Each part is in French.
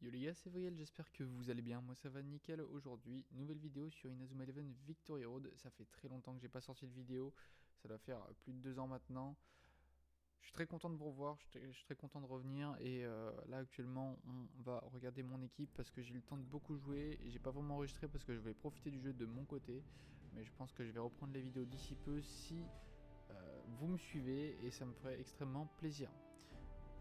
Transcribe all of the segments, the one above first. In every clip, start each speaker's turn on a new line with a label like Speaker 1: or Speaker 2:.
Speaker 1: Yo les gars, c'est Vriel, j'espère que vous allez bien, moi ça va nickel. Aujourd'hui, nouvelle vidéo sur Inazuma Eleven Victory Road. Ça fait très longtemps que j'ai pas sorti de vidéo, ça doit faire plus de 2 ans maintenant. Je suis très content de vous revoir, je suis très content de revenir. Et là actuellement on va regarder mon équipe parce que j'ai eu le temps de beaucoup jouer. Et j'ai pas vraiment enregistré parce que je vais profiter du jeu de mon côté. Mais je pense que je vais reprendre les vidéos d'ici peu si vous me suivez et ça me ferait extrêmement plaisir.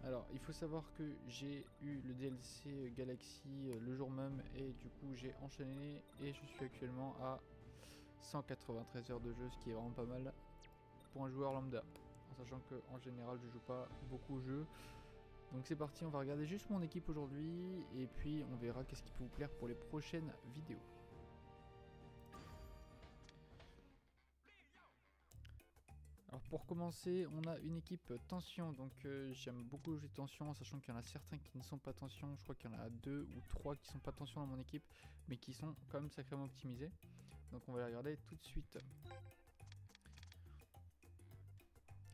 Speaker 1: Alors, il faut savoir que j'ai eu le DLC Galaxy le jour même et du coup j'ai enchaîné et je suis actuellement à 193 heures de jeu, ce qui est vraiment pas mal pour un joueur lambda. En sachant qu'en général je joue pas beaucoup au jeu. Donc c'est parti, on va regarder juste mon équipe aujourd'hui et puis on verra qu'est-ce qui peut vous plaire pour les prochaines vidéos. Alors pour commencer, on a une équipe tension, donc j'aime beaucoup jouer tension, en sachant qu'il y en a certains qui ne sont pas tension. Je crois qu'il y en a 2 ou 3 qui sont pas tension dans mon équipe, mais qui sont quand même sacrément optimisés. Donc on va les regarder tout de suite.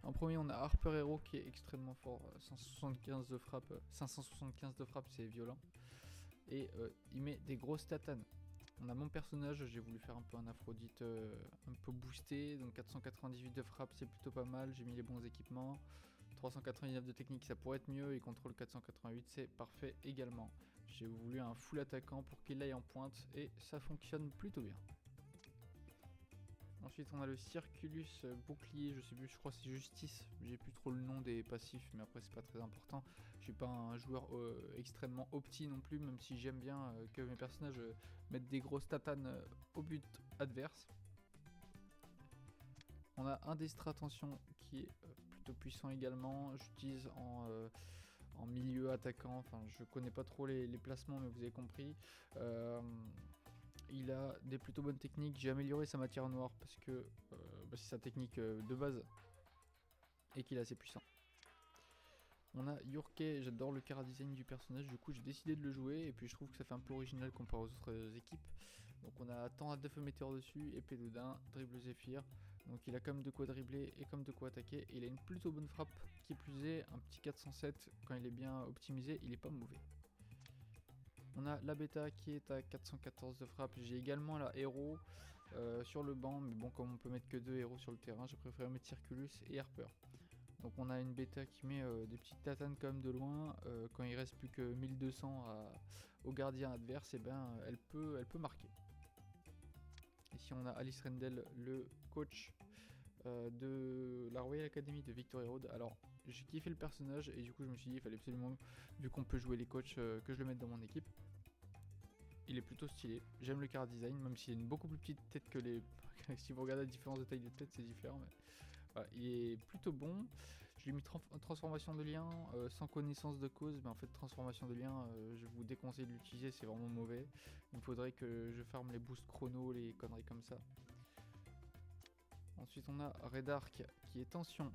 Speaker 1: En premier, on a Harper Hero qui est extrêmement fort, 175 de frappe, 575 de frappe, c'est violent. Et il met des grosses tatanes. On a mon personnage, j'ai voulu faire un peu un Aphrodite un peu boosté, donc 498 de frappe c'est plutôt pas mal, j'ai mis les bons équipements. 399 de technique ça pourrait être mieux et contrôle 488 c'est parfait également. J'ai voulu un full attaquant pour qu'il aille en pointe et ça fonctionne plutôt bien. Ensuite on a le Circulus bouclier, je sais plus, je crois que c'est Justice, j'ai plus trop le nom des passifs mais après c'est pas très important. Je suis pas un joueur extrêmement opti non plus, même si j'aime bien que mes personnages mettent des grosses tatanes au but adverse. On a un Destra Tension qui est plutôt puissant également, j'utilise en milieu attaquant, enfin je connais pas trop les placements mais vous avez compris. Il a des plutôt bonnes techniques, j'ai amélioré sa matière noire parce que c'est sa technique de base et qu'il est assez puissant. On a Yurkei, j'adore le chara design du personnage, du coup j'ai décidé de le jouer et puis je trouve que ça fait un peu original comparé aux autres équipes. Donc on a temps à de feu météore dessus, épée d'Odin, dribble Zéphyr, donc il a comme de quoi dribbler et comme de quoi attaquer et il a une plutôt bonne frappe qui plus est, un petit 407 quand il est bien optimisé, il est pas mauvais. On a la bêta qui est à 414 de frappe, j'ai également la héros sur le banc, mais bon comme on peut mettre que 2 héros sur le terrain, j'ai préféré mettre Circulus et Harper. Donc on a une bêta qui met des petites tatanes quand même de loin, quand il reste plus que 1200 au gardien adverse, et ben elle peut marquer. Ici on a Alice Rendell, le coach de la Royal Academy de Victory Road. Alors j'ai kiffé le personnage et du coup je me suis dit il fallait absolument, vu qu'on peut jouer les coachs, que je le mette dans mon équipe. Il est plutôt stylé, j'aime le chara design, même s'il a une beaucoup plus petite tête que les... si vous regardez la différence de taille de tête c'est différent, mais... Voilà, il est plutôt bon. Je lui ai mis transformation de lien sans connaissance de cause, mais en fait transformation de lien je vous déconseille de l'utiliser, c'est vraiment mauvais. Il me faudrait que je farme les boosts chrono, les conneries comme ça. Ensuite on a Redark qui est tension.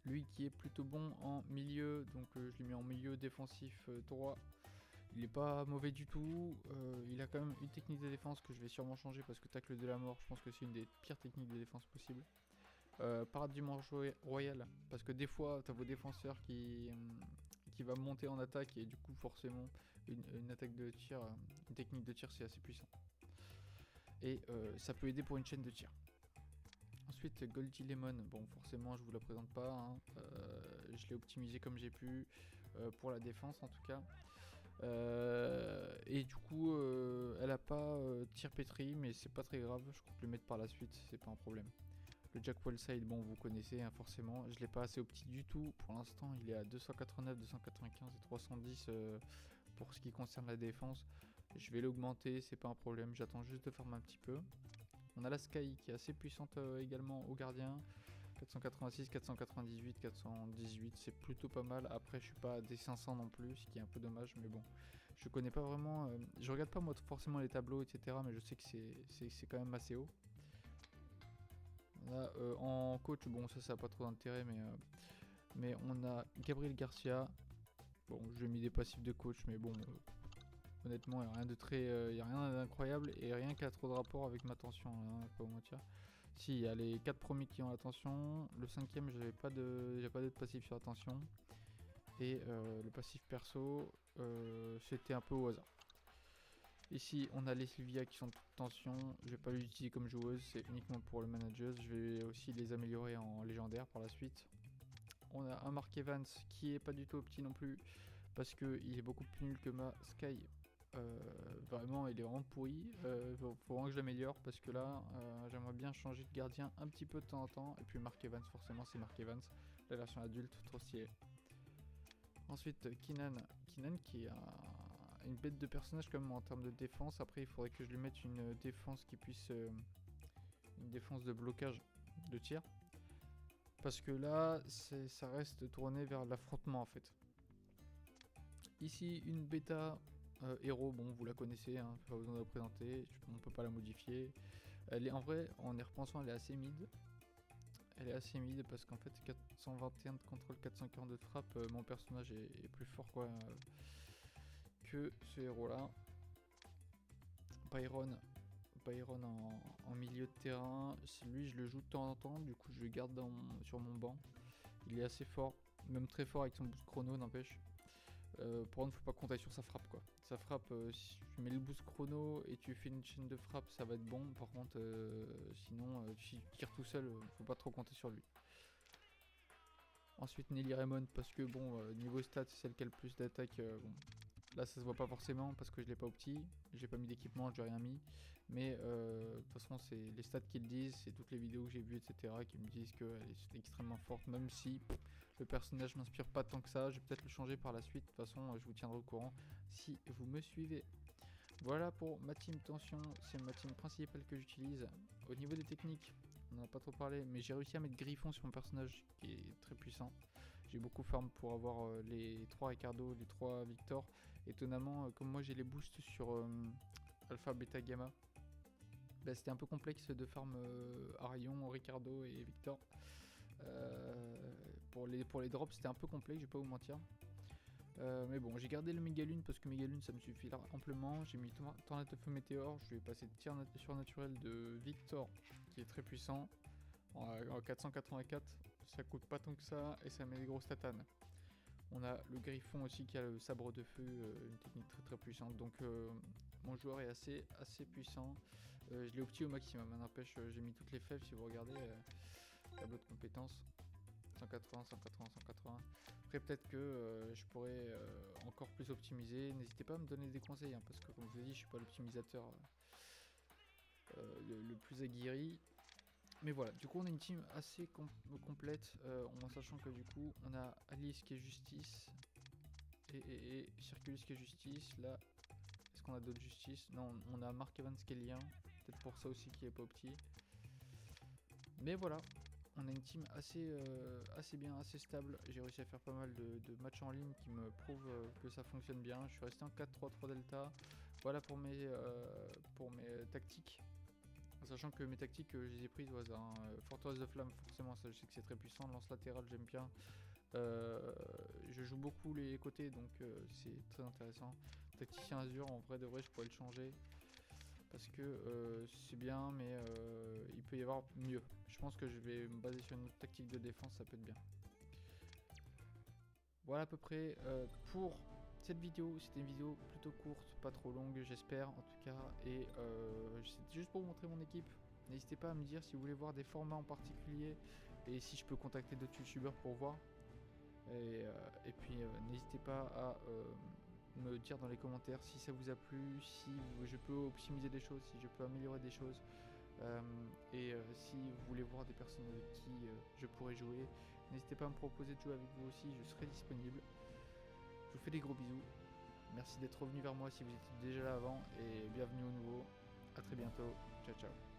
Speaker 1: Lui qui est plutôt bon en milieu, donc je l'ai mis en milieu défensif droit. Il est pas mauvais du tout, il a quand même une technique de défense que je vais sûrement changer parce que tacle de la mort, je pense que c'est une des pires techniques de défense possibles. Parade du manche royal, parce que des fois t'as vos défenseurs qui va monter en attaque et du coup forcément une attaque de tir, une technique de tir c'est assez puissant. Et ça peut aider pour une chaîne de tir. Ensuite Goldie Lemon, bon forcément je vous la présente pas, hein. Je l'ai optimisé comme j'ai pu, pour la défense en tout cas. Et du coup elle a pas tir pétri mais c'est pas très grave, je compte le mettre par la suite, c'est pas un problème. Le Jack Wellside, bon vous connaissez hein, forcément, je l'ai pas assez opti du tout, pour l'instant il est à 289, 295 et 310 pour ce qui concerne la défense. Je vais l'augmenter, c'est pas un problème, j'attends juste de farmer un petit peu. On a la Sky qui est assez puissante également au gardien, 486, 498, 418, c'est plutôt pas mal. Après je suis pas à des 500 non plus, ce qui est un peu dommage, mais bon, je connais pas vraiment, je regarde pas moi forcément les tableaux etc, mais je sais que c'est quand même assez haut. On a en coach, bon ça a pas trop d'intérêt, mais on a Gabriel Garcia. Bon, j'ai mis des passifs de coach, mais bon, honnêtement, il n'y a rien de très, y a rien d'incroyable et rien qui a trop de rapport avec ma tension, hein, pas vous mentir. Si, il y a les 4 premiers qui ont la tension, le 5ème, j'avais pas de passif sur la tension. Et le passif perso, c'était un peu au hasard. Ici on a les Sylvia qui sont de toute tension, je vais pas les utiliser comme joueuse, c'est uniquement pour le manager, je vais aussi les améliorer en légendaire par la suite. On a un Mark Evans qui est pas du tout opti non plus, parce qu'il est beaucoup plus nul que ma Sky. Vraiment il est vraiment pourri, faut vraiment que je l'améliore parce que là j'aimerais bien changer de gardien un petit peu de temps en temps. Et puis Mark Evans, forcément c'est Mark Evans, la version adulte, trop stylé. Ensuite Keenan qui est une bête de personnage quand même en termes de défense. Après il faudrait que je lui mette une défense qui puisse une défense de blocage de tir, parce que là ça reste tourné vers l'affrontement en fait. Ici une bêta héros, bon vous la connaissez, hein, pas besoin de la présenter, on peut pas la modifier. Elle est en vrai, en y repensant, elle est assez mid. Elle est assez mid parce qu'en fait 421 de contrôle, 442 de frappe, mon personnage est plus fort quoi que ce héros là. Byron en milieu de terrain, lui je le joue de temps en temps, du coup je le garde sur mon banc. Il est assez fort, même très fort avec son boost chrono, n'empêche. Pour ne faut pas compter sur sa frappe quoi. Sa frappe, si tu mets le boost chrono et tu fais une chaîne de frappe, ça va être bon. Par contre, sinon, si tu tires tout seul, faut pas trop compter sur lui. Ensuite, Nelly Raymond, parce que bon, niveau stats, c'est celle qui a le plus d'attaque. Bon, là, ça se voit pas forcément parce que je l'ai pas opti. J'ai pas mis d'équipement, je n'ai rien mis. Mais de toute façon, c'est les stats qui le disent, c'est toutes les vidéos que j'ai vues, etc., qui me disent qu'elle est extrêmement forte, même si le personnage m'inspire pas tant que ça. Je vais peut-être le changer par la suite. De toute façon, je vous tiendrai au courant si vous me suivez. Voilà pour ma team tension, c'est ma team principale que j'utilise. Au niveau des techniques, on n'en a pas trop parlé, mais j'ai réussi à mettre Griffon sur mon personnage qui est très puissant. J'ai beaucoup farm pour avoir les 3 Ricardo, les 3 Victor. Étonnamment, comme moi j'ai les boosts sur Alpha, Beta, Gamma, bah, c'était un peu complexe de farm Arion, Ricardo et Victor. Pour les drops c'était un peu complexe, je vais pas vous mentir. Mais bon, j'ai gardé le Mégalune parce que Mégalune ça me suffit amplement. J'ai mis Tornade de Feu Météore, je vais passer de tir surnaturel de Victor qui est très puissant en 484. Ça coûte pas tant que ça et ça met des grosses tatanes. On a le Griffon aussi qui a le sabre de feu, une technique très très puissante. Donc mon joueur est assez puissant. Je l'ai opti au maximum, n'empêche, j'ai mis toutes les fèves si vous regardez. Tableau de compétences 180, 180, 180. Après peut-être que je pourrais encore plus optimiser. N'hésitez pas à me donner des conseils hein, parce que comme je vous l'ai dit, je suis pas l'optimisateur le plus aguerri. Mais voilà, du coup on a une team assez complète, en sachant que du coup on a Alice qui est justice et Circulus qui est justice. Là, est-ce qu'on a d'autres justices? Non, on a Mark Evans qui est lien, peut-être pour ça aussi qui est pas opti. Mais voilà, on a une team assez bien, assez stable. J'ai réussi à faire pas mal de matchs en ligne qui me prouvent que ça fonctionne bien. Je suis resté en 4-3-3 Delta. Voilà pour mes tactiques. Sachant que mes tactiques, je les ai prises au hasard. Hein. Forteresse de flamme, forcément, ça je sais que c'est très puissant. Lance latéral, j'aime bien. Je joue beaucoup les côtés, donc c'est très intéressant. Tacticien Azur, en vrai de vrai, je pourrais le changer. Parce que c'est bien, mais il peut y avoir mieux. Je pense que je vais me baser sur une autre tactique de défense, ça peut être bien. Voilà à peu près pour cette vidéo. C'était une vidéo plutôt courte, pas trop longue j'espère en tout cas. Et c'était juste pour vous montrer mon équipe. N'hésitez pas à me dire si vous voulez voir des formats en particulier et si je peux contacter d'autres youtubeurs pour voir. Et puis n'hésitez pas à me dire dans les commentaires si ça vous a plu, si je peux optimiser des choses, si je peux améliorer des choses. Si vous voulez voir des personnes avec qui je pourrais jouer, n'hésitez pas à me proposer de jouer avec vous aussi, je serai disponible. Je vous fais des gros bisous. Merci d'être revenu vers moi si vous étiez déjà là avant et bienvenue au nouveau. A très bientôt. Ciao ciao.